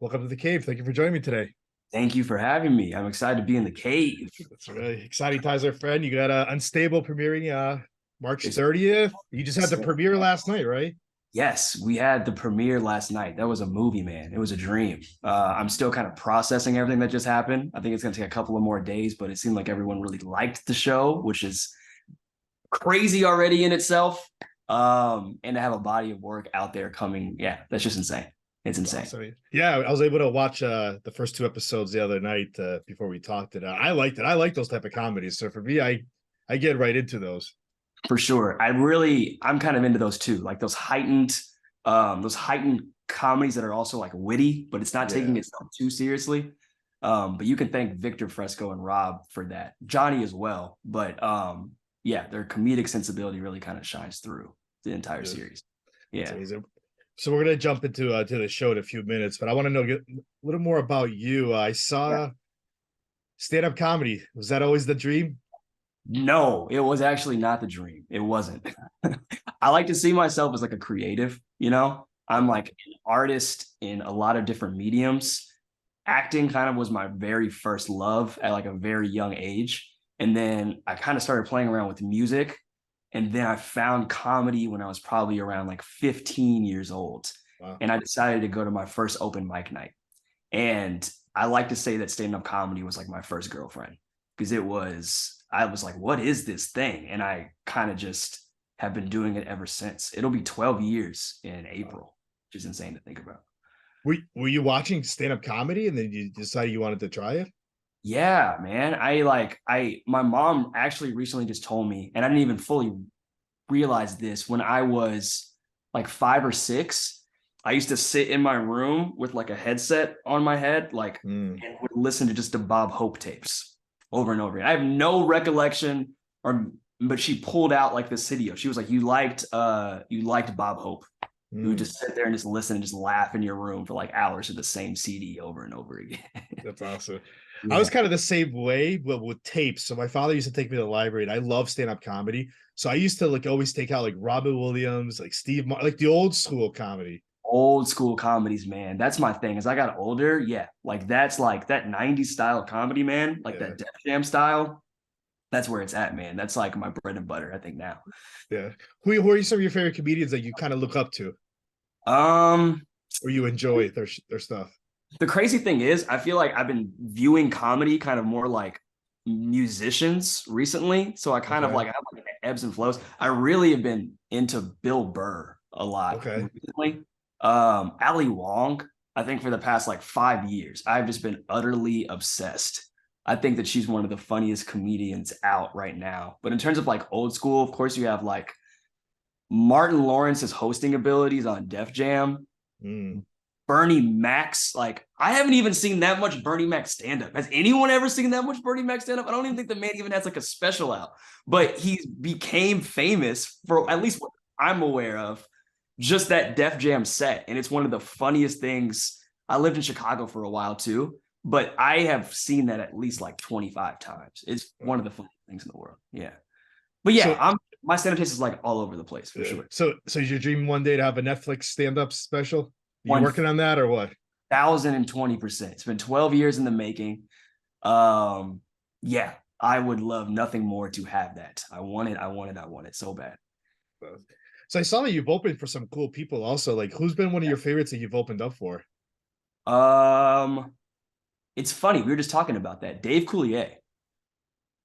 Welcome to the cave. Thank you for joining me today. Thank you for having me. I'm excited to be in the cave. It's really exciting times, our friend. You got Unstable premiering March It's, 30th. You just had the it's- premiere last night, right? yes, we had the premiere last night. That was a movie, man. It was a dream. I'm still kind of processing everything that just happened. I think it's going to take a couple of more days, but it seemed like everyone really liked the show, which is crazy already in itself. And to have a body of work out there coming, yeah, that's just insane. It's insane. Awesome. Yeah, I was able to watch the first two episodes the other night before we talked. And I liked it. I like those type of comedies. So for me, I get right into those. For sure. I'm kind of into those too, like those heightened comedies that are also like witty, but it's not taking itself too seriously. But you can thank Victor Fresco and Rob for that. Johnny as well. But yeah, their comedic sensibility really kind of shines through the entire series. Yeah. So we're gonna jump into to the show in a few minutes, but I want to know a little more about you. I saw stand-up comedy. Was that always the dream? No, it was actually not the dream. It wasn't. I like to see myself as like a creative, you know? I'm like an artist in a lot of different mediums. Acting kind of was my very first love at like a very young age. And then I kind of started playing around with music. And then I found comedy when I was probably around like 15 years old. Wow. And I decided to go to my first open mic night. And I like to say that stand-up comedy was like my first girlfriend because I was like, what is this thing? And I kind of just have been doing it ever since. It'll be 12 years in April, which is insane to think about. Were you watching stand-up comedy and then you decided you wanted to try it? Yeah, man. My mom actually recently just told me, and I didn't even fully realize this when I was like 5 or 6. I used to sit in my room with like a headset on my head, and would listen to just the Bob Hope tapes over and over again. I have no recollection, but she pulled out like this video. She was like, "You liked Bob Hope." You would just sit there and just listen and just laugh in your room for like hours to the same CD over and over again. That's awesome. Yeah. I was kind of the same way, but with tapes. So my father used to take me to the library, and I love stand-up comedy. So I used to like always take out like Robin Williams, like like the old school comedy. Old school comedies, man. That's my thing. As I got older, yeah, that's like that 90s style of comedy, man. Like that Def Jam style. That's where it's at, man. That's like my bread and butter, I think now. Yeah. Who are some of your favorite comedians that you kind of look up to? Or you enjoy their stuff? The crazy thing is, I feel like I've been viewing comedy kind of more like musicians recently. So I kind of like I have like ebbs and flows. I really have been into Bill Burr a lot recently. Ali Wong, I think for the past like 5 years, I've just been utterly obsessed. I think that she's one of the funniest comedians out right now. But in terms of like old school, of course, you have like Martin Lawrence's hosting abilities on Def Jam. Bernie Mac's, like, I haven't even seen that much Bernie Mac stand-up. Has anyone ever seen that much Bernie Mac stand-up? I don't even think the man even has like a special out. But he became famous for, at least what I'm aware of, just that Def Jam set. And it's one of the funniest things. I lived in Chicago for a while too, but I have seen that at least like 25 times. It's one of the funniest things in the world. Yeah. But yeah, my stand-up taste is like all over the place for sure. So is your dream one day to have a Netflix stand-up special? Are you working on that or what? 1,020%. It's been 12 years in the making. Yeah, I would love nothing more to have that. I want it so bad. So I saw that you've opened for some cool people also. Like, who's been one of your favorites that you've opened up for? It's funny. We were just talking about that. Dave Coulier.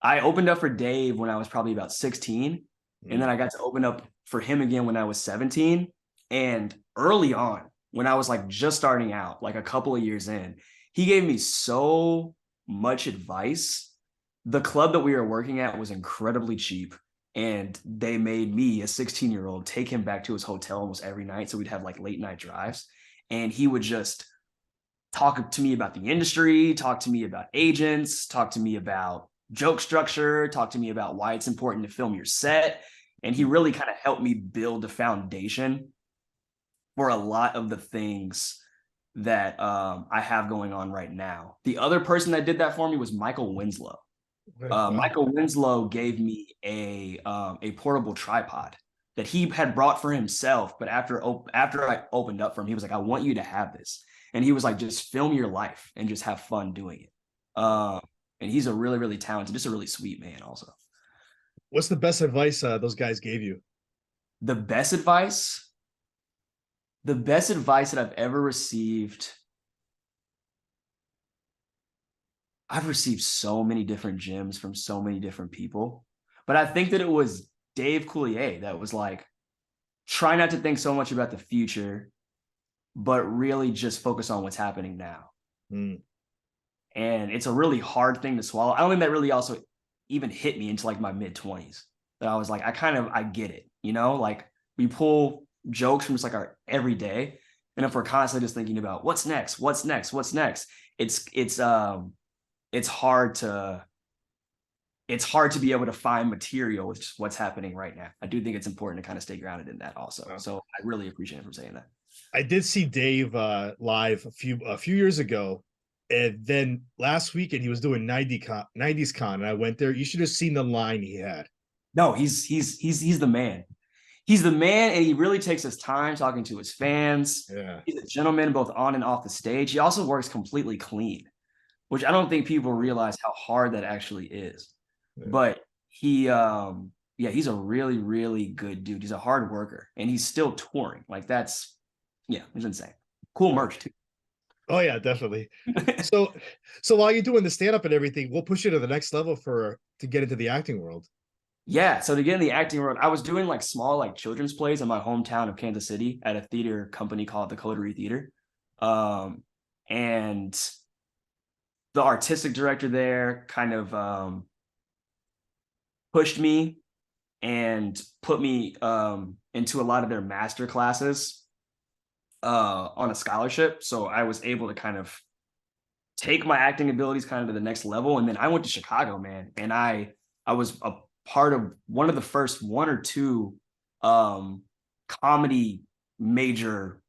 I opened up for Dave when I was probably about 16. And then I got to open up for him again when I was 17. And early on, when I was like just starting out, like a couple of years in, he gave me so much advice. The club that we were working at was incredibly cheap. And they made me, a 16-year-old, take him back to his hotel almost every night. So we'd have like late night drives. And he would just talk to me about the industry, talk to me about agents, talk to me about joke structure, talk to me about why it's important to film your set. And he really kind of helped me build a foundation for a lot of the things that I have going on right now. The other person that did that for me was Michael Winslow. Michael Winslow gave me a portable tripod. that he had brought for himself. But after I opened up for him, he was like, I want you to have this. And he was like, just film your life and just have fun doing it. And he's a really, really talented, just a really sweet man also. What's the best advice those guys gave you? The best advice that I've ever received. I've received so many different gems from so many different people, but I think that it was Dave Coulier that was like, try not to think so much about the future, but really just focus on what's happening now. Mm. And it's a really hard thing to swallow. I don't think that really also even hit me into like my mid-20s. That I was like, I get it, you know, like we pull jokes from just like our everyday. And if we're constantly just thinking about what's next, it's hard to be able to find material with just what's happening right now. I do think it's important to kind of stay grounded in that also. Wow. So I really appreciate him for saying that. I did see Dave live a few years ago, and then last weekend he was doing 90s con, and I went there. You should have seen the line he had. No, he's the man. He's the man, and he really takes his time talking to his fans. Yeah. He's a gentleman both on and off the stage. He also works completely clean, which I don't think people realize how hard that actually is. Yeah. But he's a really, really good dude. He's a hard worker, and he's still touring. Like it's insane. Cool merch too. Oh yeah, definitely. So while you're doing the stand-up and everything, we'll push you to the next level to get into the acting world. Yeah. So to get in the acting world, I was doing like small like children's plays in my hometown of Kansas City at a theater company called the Coterie Theater. And the artistic director there kind of pushed me and put me into a lot of their master classes on a scholarship. So I was able to kind of take my acting abilities kind of to the next level. And then I went to Chicago, man. And I was a part of one of the first one or two comedy major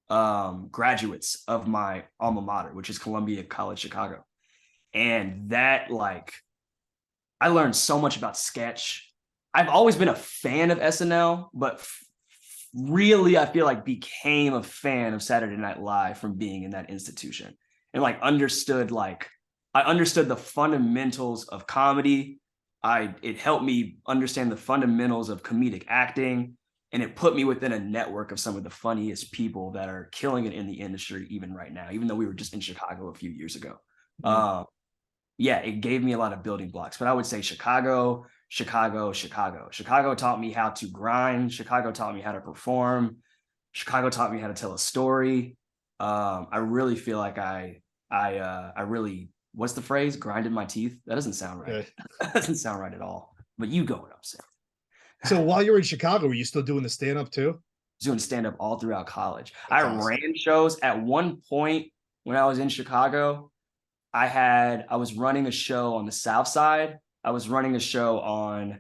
graduates of my alma mater, which is Columbia College Chicago. And that, like, I learned so much about sketch. I've always been a fan of SNL, but really, I feel like became a fan of Saturday Night Live from being in that institution, and like I understood the fundamentals of comedy. It helped me understand the fundamentals of comedic acting, and it put me within a network of some of the funniest people that are killing it in the industry even right now, even though we were just in Chicago a few years ago. Mm-hmm. It gave me a lot of building blocks, but I would say Chicago taught me how to grind. Chicago taught me how to perform. Chicago taught me how to tell a story. I really feel like I really, what's the phrase? Grinded my teeth. That doesn't sound right. Okay. That doesn't sound right at all. But you go what I'm saying. So while you were in Chicago, were you still doing the stand-up too? I was doing stand-up all throughout college. That's awesome. Ran shows at one point when I was in Chicago. I was running a show on the South Side. I was running a show on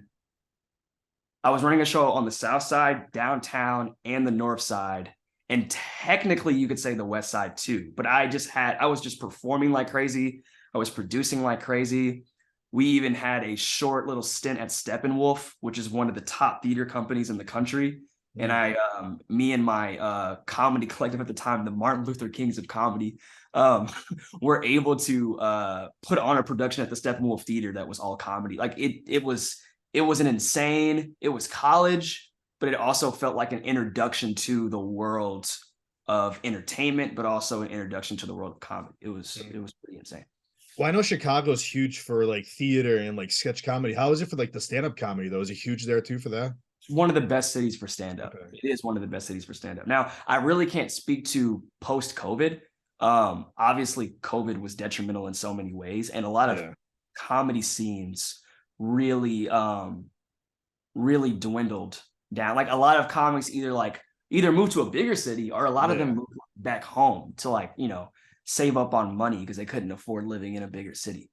the South Side, downtown, and the North Side. And technically you could say the West Side too, but I was just performing like crazy. I was producing like crazy. We even had a short little stint at Steppenwolf, which is one of the top theater companies in the country. And me and my comedy collective at the time, the Martin Luther Kings of comedy, were able to put on a production at the Steppenwolf Theater that was all comedy. Like it was college, but it also felt like an introduction to the world of entertainment, but also an introduction to the world of comedy. It was pretty insane. Well, I know Chicago's huge for like theater and like sketch comedy. How is it for like the stand-up comedy though? Is it huge there too for that? One of the best cities for stand-up. Okay. It is one of the best cities for stand-up. Now, I really can't speak to post-COVID. Obviously, COVID was detrimental in so many ways, and a lot of comedy scenes really dwindled down. Like a lot of comics either moved to a bigger city, or a lot of them moved back home to save up on money because they couldn't afford living in a bigger city.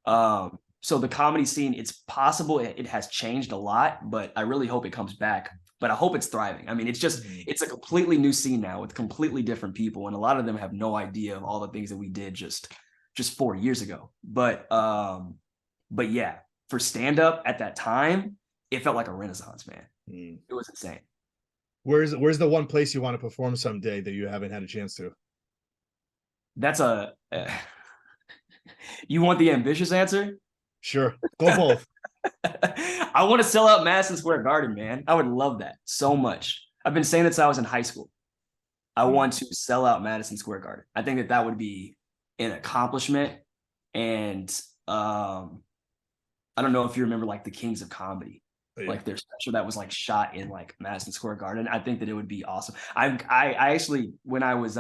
So the comedy scene, it's possible it has changed a lot, but I really hope it comes back. But I hope it's thriving. I mean, it's a completely new scene now with completely different people, and a lot of them have no idea of all the things that we did just 4 years ago. But yeah, for stand-up at that time, it felt like a renaissance, man. Mm. It was insane. Where's the one place you want to perform someday that you haven't had a chance to? That's you want the ambitious answer? Sure, go both. I want to sell out Madison Square Garden, man. I would love that so much. I've been saying that since I was in high school. I want to sell out Madison Square Garden. I think that would be an accomplishment. And I don't know if you remember like the Kings of Comedy, like their special that was like shot in like Madison Square Garden. I think that it would be awesome. I actually, when I was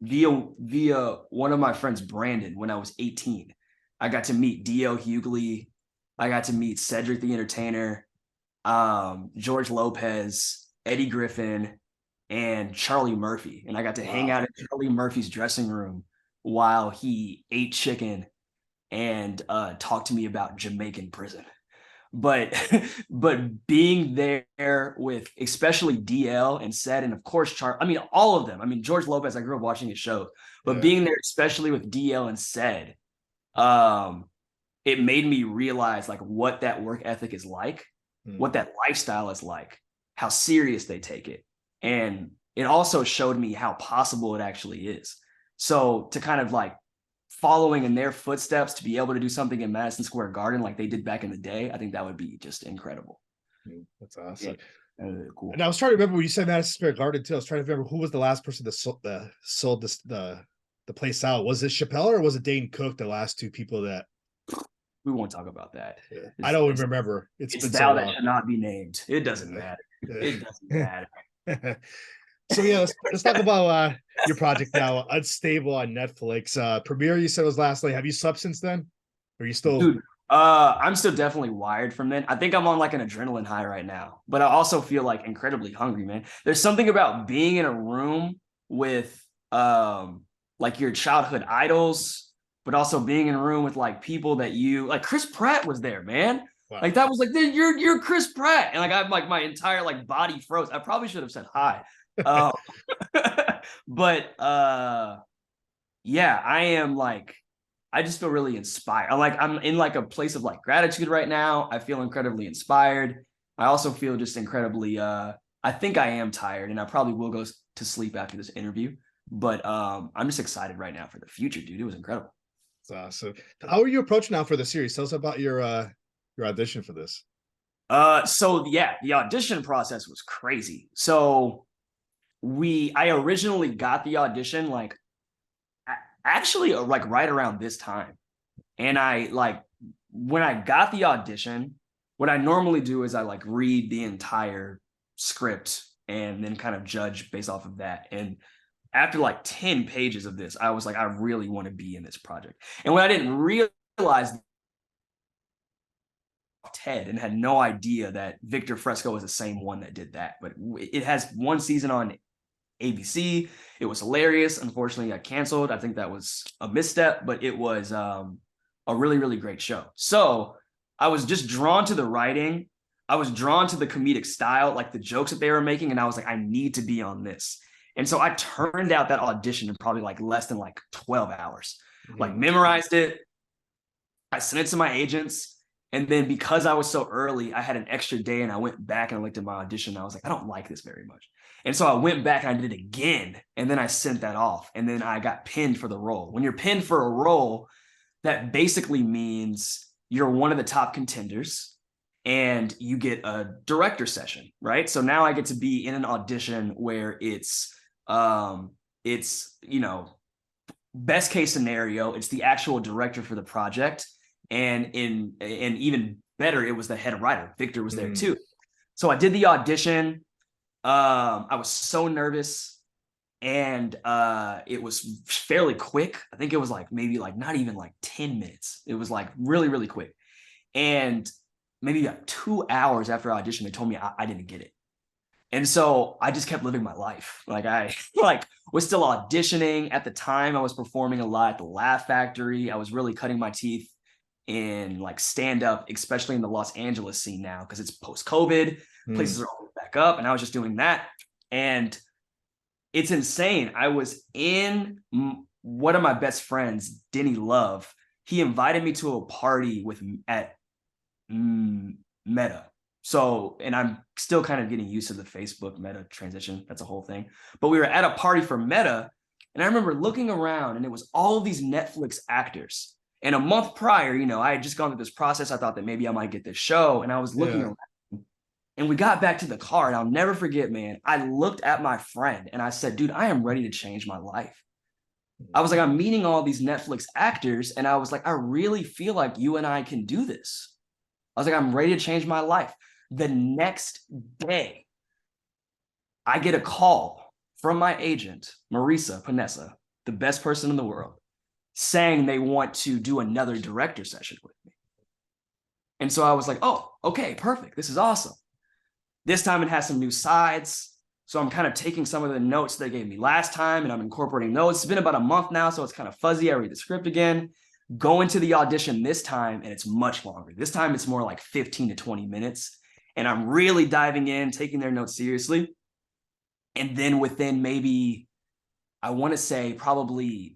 via one of my friends, Brandon, when I was 18, I got to meet D.L. Hughley. I got to meet Cedric the Entertainer, George Lopez, Eddie Griffin, and Charlie Murphy. And I got to hang out in Charlie Murphy's dressing room while he ate chicken and talked to me about Jamaican prison. But being there with especially DL and Ced, and of course I mean all of them. I mean George Lopez, I grew up watching his show, but being there especially with DL and Ced, it made me realize like what that work ethic is like, what that lifestyle is like, how serious they take it. And it also showed me how possible it actually is. So to kind of like following in their footsteps, to be able to do something in Madison Square Garden like they did back in the day, I think that would be just incredible. That's awesome. Yeah, cool. And I was trying to remember when you said Madison Square Garden too. I was trying to remember who was the last person that sold the place out. Was it Chappelle or was it Dane Cook? The last two people that we won't talk about that. Yeah. I don't remember. It's been thou so that should not be named. It doesn't matter. It doesn't matter. So yeah, let's talk about your project now, Unstable on Netflix. Premiere you said was last night. Have you slept since then? Or are you still? Dude, I'm still definitely wired from then. I think I'm on like an adrenaline high right now, but I also feel like incredibly hungry, man. There's something about being in a room with like your childhood idols, but also being in a room with like people that you like. Chris Pratt was there, man. Wow. Like that was like, you're Chris Pratt, and like I'm like my entire like body froze. I probably should have said hi. But yeah, I am like, I just feel really inspired. I'm in like a place of like gratitude right now. I feel incredibly inspired. I also feel just incredibly I think I am tired, and I probably will go to sleep after this interview, but I'm just excited right now for the future, dude. It was incredible. That's awesome. How are you approaching now for the series? Tell us about your audition for this. So yeah, the audition process was crazy. So I originally got the audition like actually like right around this time. And I like, when I got the audition, what I normally do is I like read the entire script and then kind of judge based off of that. And after like 10 pages of this, I was like, I really want to be in this project. And when I didn't realize Ted and had no idea that Victor Fresco was the same one that did that, but it has one season on ABC. It was hilarious. Unfortunately, got canceled. I think that was a misstep, but it was a really, really great show. So I was just drawn to the writing. I was drawn to the comedic style, like the jokes that they were making. And I was like, I need to be on this. And so I turned out that audition in probably like less than like 12 hours, like memorized it. I sent it to my agents. And then because I was so early, I had an extra day and I went back and I looked at my audition. And I was like, I don't like this very much. And so I went back and I did it again. And then I sent that off. And then I got pinned for the role. When you're pinned for a role, that basically means you're one of the top contenders and you get a director session, right? So now I get to be in an audition where it's you know, best case scenario, it's the actual director for the project. And even better, it was the head writer. Victor was there too. So I did the audition. I was so nervous, and it was fairly quick. I think it was like maybe like not even like 10 minutes. It was like really, really quick. And maybe like 2 hours after audition, they told me I didn't get it. And so I just kept living my life. Like I like was still auditioning at the time. I was performing a lot at the Laugh Factory. I was really cutting my teeth in like stand up, especially in the Los Angeles scene now, because it's post-COVID. Places are all back up, and I was just doing that. And it's insane. I was in one of my best friends, Denny Love. He invited me to a party at Meta. So, and I'm still kind of getting used to the Facebook Meta transition. That's a whole thing. But we were at a party for Meta, and I remember looking around, and it was all of these Netflix actors. And a month prior, you know, I had just gone through this process. I thought that maybe I might get this show, and I was looking around. And we got back to the car, and I'll never forget, man. I looked at my friend, and I said, dude, I am ready to change my life. I was like, I'm meeting all these Netflix actors, and I was like, I really feel like you and I can do this. I was like, I'm ready to change my life. The next day, I get a call from my agent, Marisa Panessa, the best person in the world, saying they want to do another director session with me. And so I was like, oh, okay, perfect. This is awesome. This time it has some new sides. So I'm kind of taking some of the notes they gave me last time, and I'm incorporating those. It's been about a month now, so it's kind of fuzzy. I read the script again. Go into the audition this time, and it's much longer. This time it's more like 15 to 20 minutes. And I'm really diving in, taking their notes seriously. And then within maybe, I want to say probably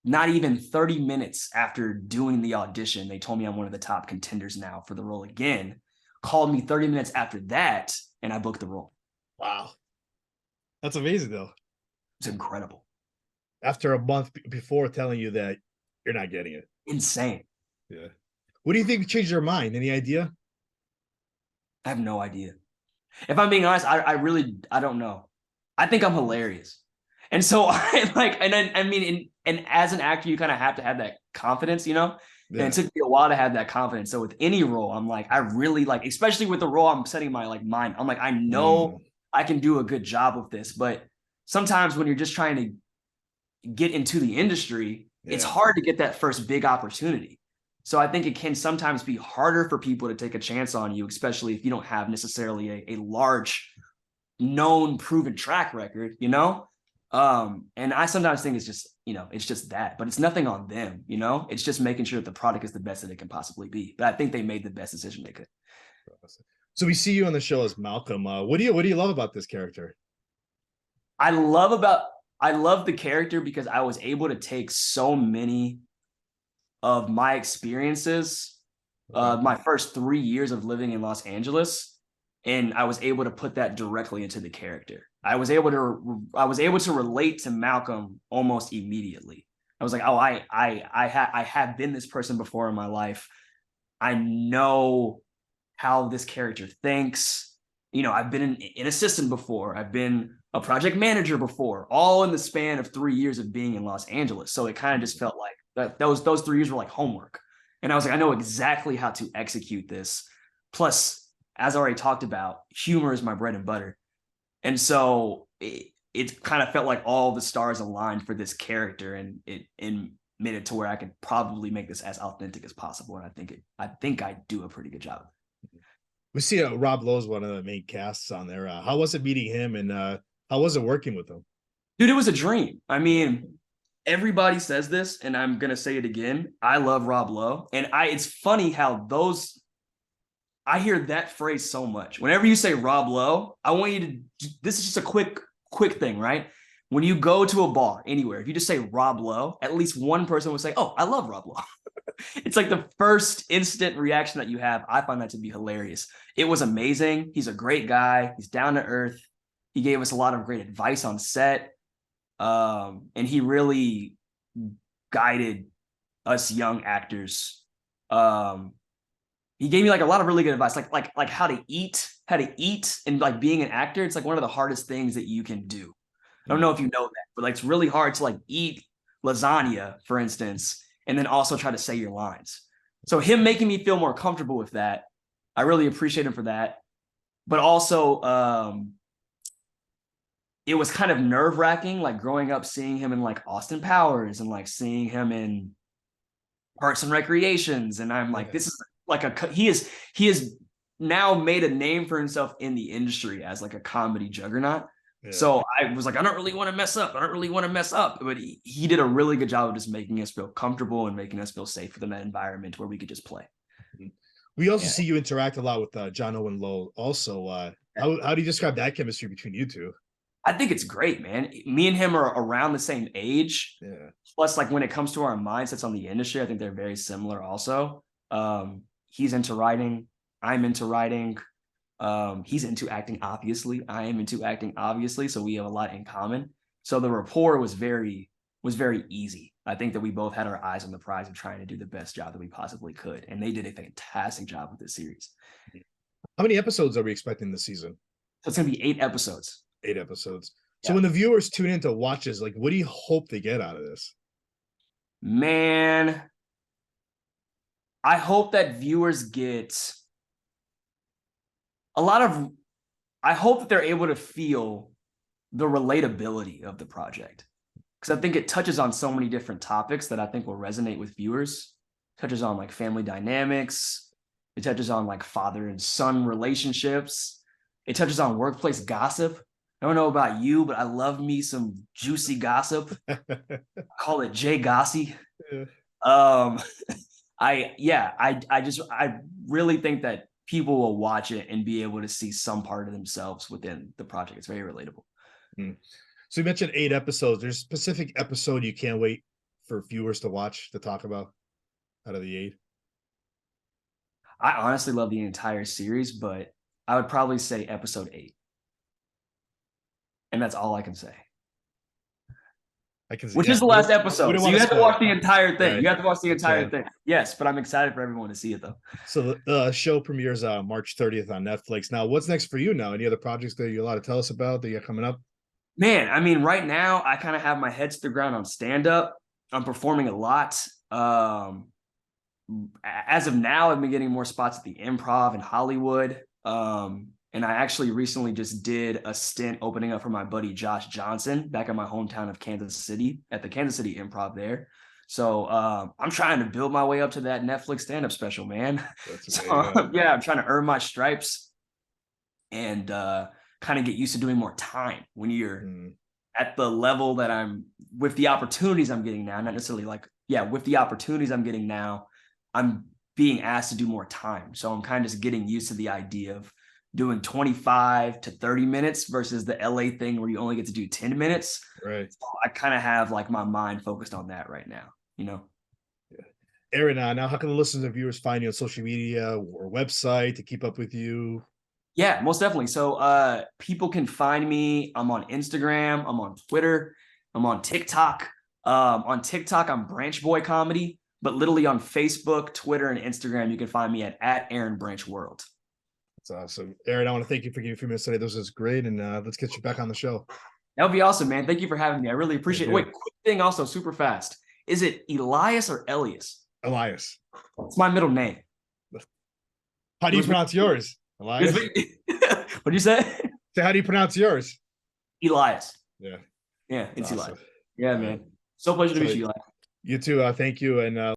not even 30 minutes after doing the audition, they told me I'm one of the top contenders now for the role again. Called me 30 minutes after that, and I booked the role. Wow. That's amazing, though. It's incredible. After a month before telling you that you're not getting it. Insane. Yeah. What do you think changed your mind? Any idea? I have no idea. If I'm being honest, I don't know. I think I'm hilarious. And so I mean, and as an actor, you kind of have to have that confidence, you know? Yeah. And it took me a while to have that confidence. So with any role, I'm like, I really like, especially with the role I'm setting my like mind. I'm like, I know I can do a good job with this, but sometimes when you're just trying to get into the industry, it's hard to get that first big opportunity. So I think it can sometimes be harder for people to take a chance on you, especially if you don't have necessarily a large known proven track record, you know? And I sometimes think it's just, you know, it's just that, but it's nothing on them, you know? It's just making sure that the product is the best that it can possibly be. But I think they made the best decision they could. So we see you on the show as Malcolm. What do you love about this character? I love the character because I was able to take so many of my experiences, my first 3 years of living in Los Angeles, and I was able to put that directly into the character. I was able to relate to Malcolm almost immediately. I was like, oh, I have been this person before in my life. I know how this character thinks. You know, I've been an assistant before. I've been a project manager before, all in the span of 3 years of being in Los Angeles. So it kind of just felt like that those 3 years were like homework. And I was like, I know exactly how to execute this. Plus, as I already talked about, humor is my bread and butter. And so it kind of felt like all the stars aligned for this character, and it made it to where I could probably make this as authentic as possible. And I think I do a pretty good job. We see Rob Lowe is one of the main casts on there. How was it meeting him, and how was it working with him? Dude, it was a dream. I mean, everybody says this, and I'm gonna say it again. I love Rob Lowe, and it's funny how I hear that phrase so much. Whenever you say Rob Lowe, I want you to. This is just a quick thing, right? When you go to a bar anywhere, if you just say Rob Lowe, at least one person will say, "Oh, I love Rob Lowe." It's like the first instant reaction that you have. I find that to be hilarious. It was amazing. He's a great guy. He's down to earth. He gave us a lot of great advice on set. And he really guided us young actors. He gave me like a lot of really good advice, like how to eat, and like being an actor. It's like one of the hardest things that you can do. I don't know if you know that, but like it's really hard to like eat lasagna, for instance, and then also try to say your lines. So him making me feel more comfortable with that, I really appreciate him for that. But also, it was kind of nerve-wracking, like growing up, seeing him in like Austin Powers and like seeing him in Parks and Recreations. And I'm like, this is like he has now made a name for himself in the industry as like a comedy juggernaut. Yeah. So I was like, I don't really want to mess up. But he did a really good job of just making us feel comfortable and making us feel safe within that environment where we could just play. We also see you interact a lot with Owen Lowe also. How do you describe that chemistry between you two? I think it's great, man. Me and him are around the same age. Yeah. Plus, like when it comes to our mindsets on the industry, I think they're very similar also. He's into writing. I'm into writing. He's into acting, obviously. I am into acting, obviously. So we have a lot in common. So the rapport was very easy. I think that we both had our eyes on the prize of trying to do the best job that we possibly could. And they did a fantastic job with this series. How many episodes are we expecting this season? So it's going to be 8 episodes. 8 episodes. So when the viewers tune in to watch this, like, what do you hope they get out of this? Man, I hope that viewers get I hope that they're able to feel the relatability of the project. Because I think it touches on so many different topics that I think will resonate with viewers. It touches on like family dynamics. It touches on like father and son relationships. It touches on workplace gossip. I don't know about you, but I love me some juicy gossip. I call it Jay Gossy. Yeah. I really think that people will watch it and be able to see some part of themselves within the project. It's very relatable. So you mentioned 8 episodes. There's a specific episode you can't wait for viewers to watch, to talk about out of the 8? I honestly love the entire series, but I would probably say episode 8. And that's all I can say. Which is the last episode. So you have to watch the entire thing. Right. You have to watch the entire thing. Yes, but I'm excited for everyone to see it, though. So the show premieres March 30th on Netflix. Now, what's next for you now? Any other projects that you're allowed to tell us about that you got coming up? Man, I mean, right now, I kind of have my head to the ground on stand-up. I'm performing a lot. As of now, I've been getting more spots at the Improv in Hollywood. And I actually recently just did a stint opening up for my buddy Josh Johnson back in my hometown of Kansas City at the Kansas City Improv there. So I'm trying to build my way up to that Netflix stand-up special, man. I'm trying to earn my stripes and kind of get used to doing more time when you're at the level that I'm with the opportunities I'm getting now, not necessarily with the opportunities I'm getting now, I'm being asked to do more time. So I'm kind of just getting used to the idea of doing 25 to 30 minutes versus the LA thing where you only get to do 10 minutes. Right. So I kind of have like my mind focused on that right now, you know? Yeah. Aaron, now how can the listeners and viewers find you on social media or website to keep up with you? Yeah, most definitely. So people can find me. I'm on Instagram. I'm on Twitter. I'm on TikTok. On TikTok, I'm Branch Boy Comedy, but literally on Facebook, Twitter, and Instagram, you can find me at Aaron Branch World. That's awesome. Aaron, I want to thank you for giving me a few minutes today. This was great. And let's get you back on the show. That would be awesome, man. Thank you for having me. I really appreciate it. Wait, quick thing also, super fast. Is it Elias or Elias? Elias. It's my middle name. How do you pronounce yours? Elias? What did you say? So how do you pronounce yours? Elias. Yeah. Yeah, it's awesome. Elias. Yeah, man. So pleasure to meet you, Elias. You too. Thank you. And